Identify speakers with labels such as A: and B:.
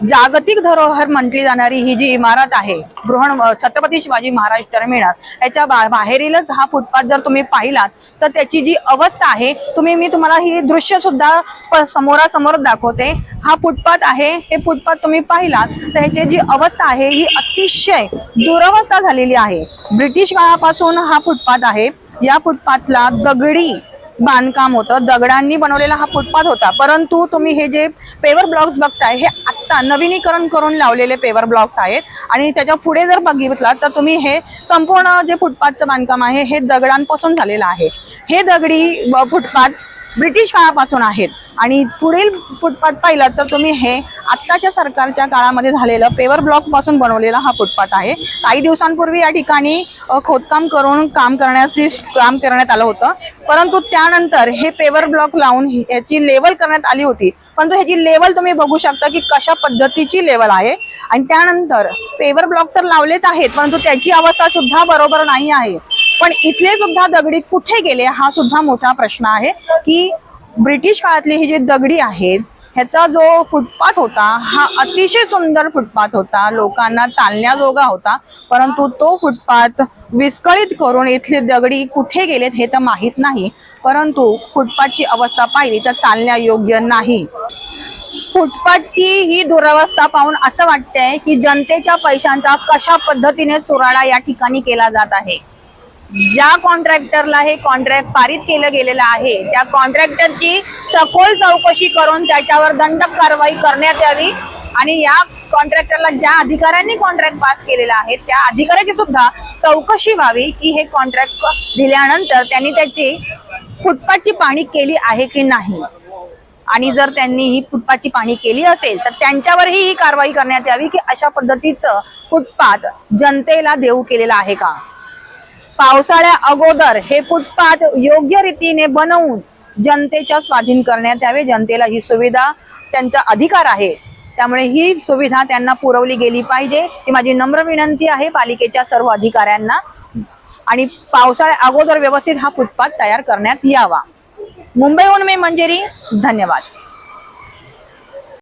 A: जागतिक धरोहर म्हटली जाणारी ही जी इमारत आहे छत्रपती शिवाजी महाराज टर्मिनस याच्या बाहेरीलच हा फुटपाथ जर तुम्ही पाहिलात तर त्याची जी अवस्था आहे मी तुम्हाला ही दृश्य सुद्धा समोरासमोर दाखवते। हा फुटपाथ आहे, हे फुटपाथ तुम्ही पाहिलात तर ह्याची जी अवस्था आहे ही अतिशय दुरवस्था झालेली आहे। ब्रिटिश काळापासून हा फुटपाथ आहे। या फुटपाथला दगडी बांधकाम होतं, दगडांनी बनवलेला हा फुटपाथ होता, परंतु तुम्ही हे जे पेवर ब्लॉक्स बघताय हे आता नवीनीकरण करून लावलेले पेवर ब्लॉक्स आहेत। आणि त्याच्या पुढे जर बघितलं तर तुम्ही हे संपूर्ण जे फुटपाथचं बांधकाम आहे हे दगडांपासून झालेलं आहे। हे दगडी फुटपाथ ब्रिटिश काळापासून आहेत आणि पुढील फुटपाथ पाहिला तर तुम्ही हे आत्ताच्या सरकारच्या काळामध्ये झालेलं पेवर ब्लॉक पासून बनवलेला हा फुटपाथ आहे। काही दिवसांपूर्वी या ठिकाणी खोदकाम करून काम करण्यात आलं होतं, परंतु त्यानंतर हे पेवर ब्लॉक लावून याची लेवल करण्यात आली होती, परंतु ह्याची लेवल तुम्ही बघू शकता की कशा पद्धतीची लेवल आहे। आणि त्यानंतर पेवर ब्लॉक तर लावलेच आहेत परंतु त्याची अवस्था सुद्धा बरोबर नाही आहे। पण इथले सुद्धा दगडी कुठे गेले हा सुद्धा मोठा प्रश्न आहे की ब्रिटिश काळातली ही जी दगडी आहेत ह्याचा जो फुटपाथ होता हा अतिशय सुंदर फुटपाथ होता, लोकांना चालण्याजोगा होता, परंतु तो फुटपाथ विस्कळीत करून इथले दगडी कुठे गेलेत हे तर माहित नाही, परंतु फुटपाथची अवस्था पाहिली तर चालण्यायोग्य नाही। फुटपाथची ही दुरवस्था पाहून असं वाटतंय की जनतेच्या पैशांचा कशा पद्धतीने चुराडा या ठिकाणी केला जात आहे। ज्या कॉन्ट्रॅक्टरला हे कॉन्ट्रॅक्ट पारित केलं गेलेलं आहे त्या कॉन्ट्रॅक्टरची सखोल चौकशी करून त्याच्यावर दंडक कारवाई करण्यात यावी आणि या कॉन्ट्रॅक्टरला ज्या अधिकाऱ्यांनी कॉन्ट्रॅक्ट पास केलेला आहे त्या अधिकाऱ्याची सुद्धा चौकशी व्हावी की हे कॉन्ट्रॅक्ट दिल्यानंतर त्यांनी त्याची फुटपाथची पाहणी केली आहे की नाही, आणि जर त्यांनी ही फुटपाथची पाहणी केली असेल तर त्यांच्यावरही ही कारवाई करण्यात यावी की अशा पद्धतीचं फुटपाथ जनतेला देऊ केलेला आहे का। पावसाळ्या अगोदर हे फुटपाथ योग्य रीतीने बनवून जनतेच्या स्वाधीन करण्यात यावे। जनतेला ही सुविधा त्यांचा अधिकार आहे, त्यामुळे ही सुविधा त्यांना पुरवली गेली पाहिजे ही माझी नम्र विनंती आहे पालिकेच्या सर्व अधिकाऱ्यांना। आणि पावसाळ्या अगोदर व्यवस्थित हा फुटपाथ तयार करण्यात यावा। मुंबईहून मी मंजिरी, धन्यवाद।